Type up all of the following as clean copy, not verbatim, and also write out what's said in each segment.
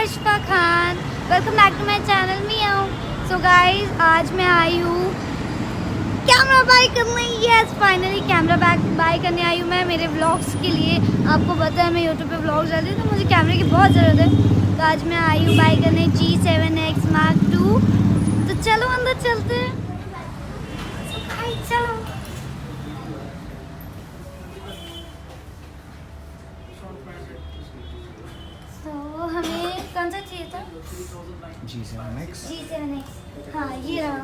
अर्शफा Khan, welcome back to my channel मियाओ। So guys आज मैं आई हूँ कैमरा बाय करने। यस फाइनली कैमरा बाय करने आई हूँ मैं मेरे व्लॉग्स के लिए। आपको पता है मैं यूट्यूब पे व्लॉग्स डालती हूँ तो मुझे कैमरे की बहुत ज़रूरत है। तो आज मैं आई हूँ बाय करने G7X Mark II। तो चलो अंदर चलते हैं। चलो तो हमें कौन सा चाहिए था? G7X। हाँ ये रहा,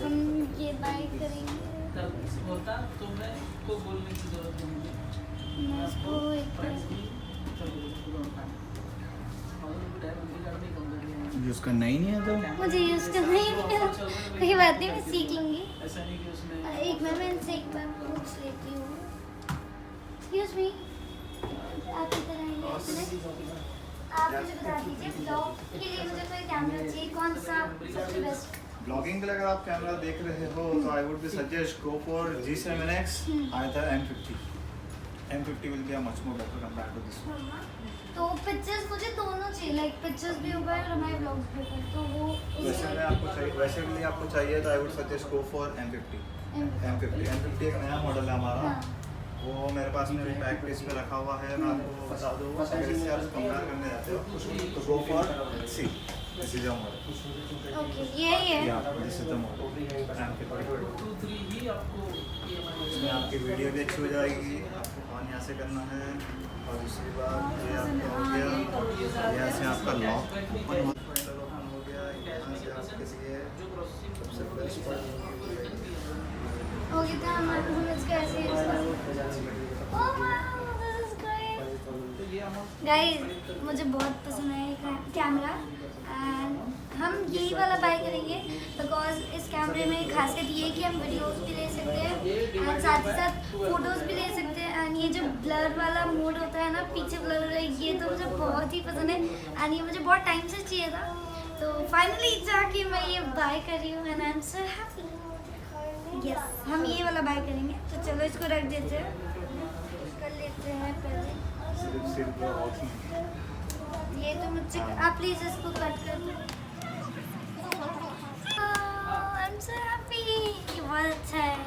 हम ये बाय करेंगे। होता तो मैं को बोलने की जरूरत नहीं मैं इसको एक यूज़ करना ही नहीं है तो मुझे यूज़ करना ही नहीं है। कोई बात नहीं, मैं सीख लूँगी। ऐसा नहीं कि उसमें एक मैं इनसे एक बार पूछ लेती हूँ। एक्सक्यूज मी, आप इधर आइए। आप मुझे बता दीजिए ब्लॉग के लिए मुझे कोई कैमरा चाहिए, कौन सा सबसे बेस्ट? ब्लॉगिंग के लिए अगर आप कैमरा देख रहे हो तो I would be suggest go for G7X either M50. M50 will be a much more better compared to this one. तो पिक्चर्स मुझे दोनों चाहिए, लाइक पिक्चर्स भी ऊपर और हमारे ब्लॉग्स भी ऊपर। तो वो वैसे के लिए आपको चाहिए तो I would suggest go for M50. M50 एक नया मॉडल है हमारा। वो मेरे पास में बैक पेज पे रखा हुआ है। मैं आपको बता दूँ, अगर इससे आप कंपेयर करने जाते हो तो go for see this is your model. Okay ये है। या दिस इज द मॉडल। 2-3 ही आपको इसमें आपकी वीडियो भी अच्छी हो जाएगी। आपको ऑन यहाँ से करना है और दूसरी बात ये आपका हो गया, यहाँ से आपका लॉक ओपन हो गया। यहाँ से आपके लिए सबसे बेस्ट पार्ट ओके तो हम इसको ऐसे यूज़ करेंगे। Oh wow this is great guys, मुझे बहुत पसंद है ये कैमरा एंड हम यही वाला बाय करेंगे बिकॉज इस कैमरे में खासियत ये है कि हम वीडियोस भी ले सकते हैं एंड साथ ही साथ फोटोज़ भी ले सकते हैं। एंड ये जो ब्लर वाला मोड होता है ना, पीछे ब्लर हो रहा है, ये तो मुझे बहुत ही पसंद है एंड ये मुझे बहुत टाइम से चाहिए था। तो फाइनली जाके मैं ये बाय कर रही हूँ and I am so happy. Yes हम ये वाला बाय करेंगे। तो चलो इसको रख देते हैं, कर लेते हैं पहले। ये तो मुझसे आप प्लीज इसको कट कर दो। आई एम सो हैप्पी, ये बहुत अच्छा है।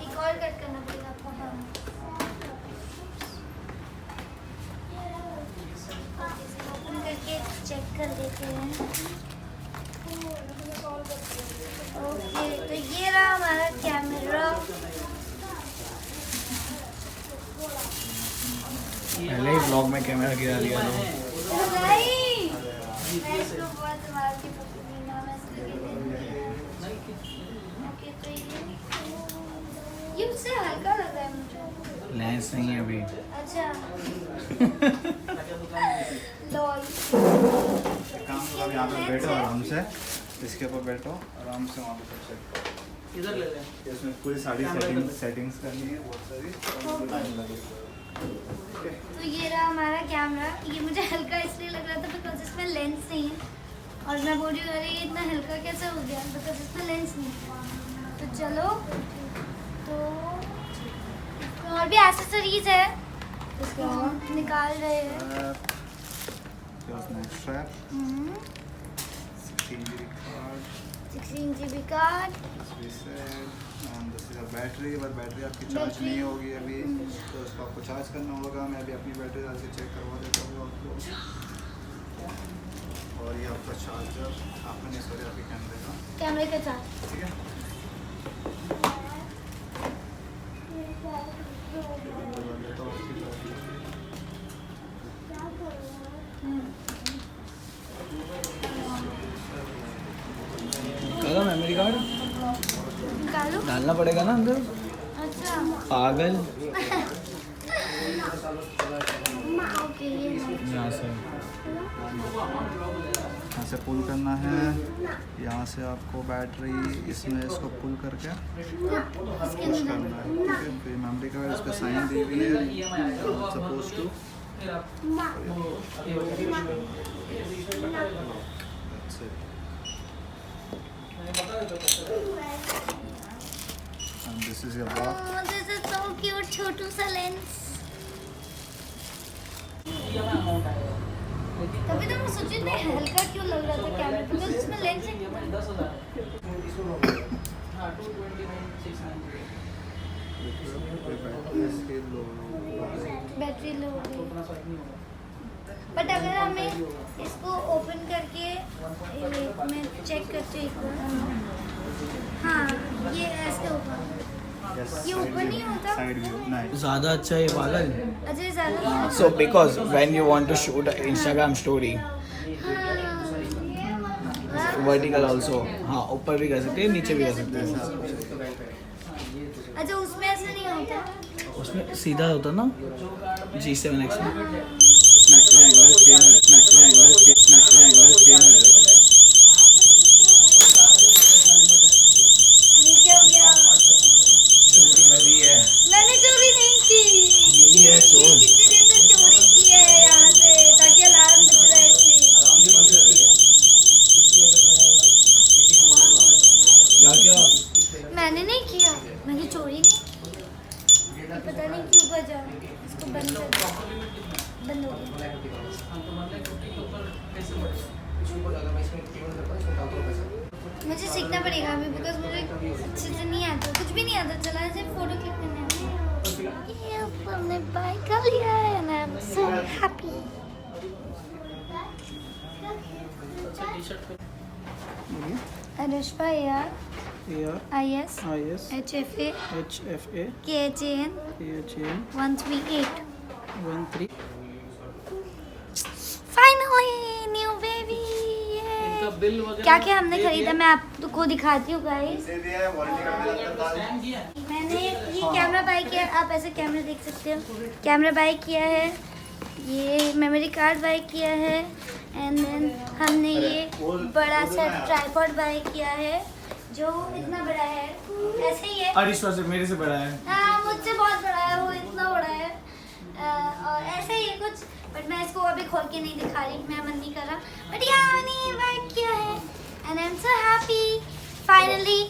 एक और कट करना पड़ेगा आपको। ओपन करके चेक कर देते हैं। ओके तो ये रहा हमारा कैमरा। पहले ही ब्लॉग में कैमरा गिरा दिया तो नहीं मैं इसको बहुत संभाल के पकड़ूंगी ना, मैं इसको ओके तो ये उससे हल्का लग रहा है मुझे। लेंस नहीं है अभी। अच्छा लॉल काम करो, यहाँ पे बैठो आराम से, इसके ऊपर बैठो आराम से, वहाँ पे चेक करो। इधर ले लें। इसमें पूरी सारी सेटिंग्स करनी है, बहुत सारी टाइम लगेगा। तो ये रहा हमारा कैमरा। ये मुझे हल्का इसलिए लग रहा था बिकॉज इसमें लेंस नहीं है और मैं बोल रही हूँ अरे ये इतना हल्का कैसे हो गया बिकॉज इसमें लेंस नहीं है। तो चलो तो और भी एक्सेसरीज है, इसको हम निकाल रहे हैं। Strap 16 GB card, 16 GB card, battery, पर बैटरी आपकी चार्ज नहीं होगी अभी तो इसको आपको चार्ज करना होगा। मैं अभी अपनी बैटरी डाल के चेक करवा देता हूँ आपको। और ये आपका चार्जर, आपका नहीं सॉरी आपके कैमरे का का, चार्ज। ठीक है। करो मेमोरी कार्ड निकालो। डालना पड़ेगा ना अंदर, अच्छा पागल। ओके ये यहाँ से पुल करना है। यहाँ से आपको बैटरी इसमें इसको पुल करके पुश करना है, ठीक है। फिर मेमोरी कार्ड इस पर साइन दी हुई है suppose two. And this is your block. This is so cute छोटू सा लेंस। ये हमें अमाउंट आएगा लेकिन तभी तो मैं सोची इतना हल्का क्यों लग रहा था कैमरा, बिकॉज इसमें लेंस है। ये हमें 10,000 हाँ 229,690 बैटरी लो हो तो गई। उतना फर्क नहीं होगा। बट अगर हमें इसको ओपन करके मैं चेक करती हूँ एक बार। हाँ ये ऐसे होगा, ये ऊपर नहीं होता। Side view nice. ज़्यादा अच्छा है पागल। अजय ज़्यादा So because when you want to shoot an Instagram story, vertical also, हाँ ऊपर भी कर सकते हैं नीचे भी कर सकते हैं। अच्छा उसमें ऐसा नहीं होता। उसमें सीधा होता ना G7X में। नेचुरल एंगल चेंज है, नेचुरल एंगल चेंज है। ये क्या हो गया? मैंने चोरी नहीं की। यही है चोर। किसी ने तो चोरी की है यहाँ से, ताकि अलार्म बज रहा है इसलिए। क्या क्या? मैंने नहीं किया, मैंने चोरी नहीं की। पता नहीं क्यों बजा। इसको बंद कर, बंद हो गया। मुझे सीखना पड़ेगा अभी, बिकॉज मुझे अच्छे से नहीं आता, कुछ भी नहीं आता। चला सिर्फ फोटो क्लिक करने में। ये हमने बाय कर लिया है and I'm so happy. Anushka यार IS HFA KHAN 138 finally new baby. इनका बिल वगैरह क्या क्या हमने खरीदा मैं आपको दिखाती हूँ गाइस। दे दिया है, वारंटी कार्ड में लगता है। स्टैंड दिया है। मैंने ये कैमरा बाय किया, आप ऐसे कैमरा देख सकते हो। कैमरा बाय किया है, ये मेमोरी कार्ड बाय किया है, एंड देन हमने ये बड़ा सा ट्राइपॉड बाय किया है जो इतना बड़ा है, ऐसे ही है। अरिश्वा से मेरे से बड़ा है। हाँ मुझसे बहुत बड़ा है, वो इतना बड़ा है। और ऐसे ही है कुछ, बट मैं इसको अभी खोल के नहीं दिखा रही, मैं मन नहीं कर रहा। बट यार मैंने ये बाय किया है and I am so happy. Finally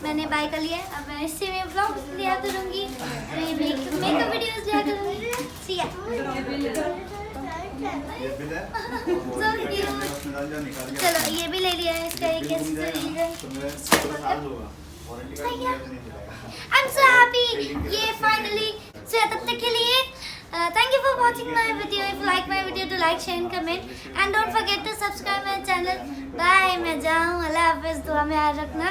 मैंने बाय कर लिया है। अब मैं इससे में व्लॉग्स लिया करूँगी, मेकअप वीडियोस लिया करूँगी। सी या ये बिल है। So cute. चलो ये भी ले लिया है, इसका एक एक्सेसरीज है। I am so happy. ये फाइनली सो तब तक के लिए thank you for watching my video. If you like my video, to like, share and comment, and don't forget to subscribe my channel. Bye, मैं जाऊँ, अल्लाह हाफ़िज़, दुआ में याद रखना।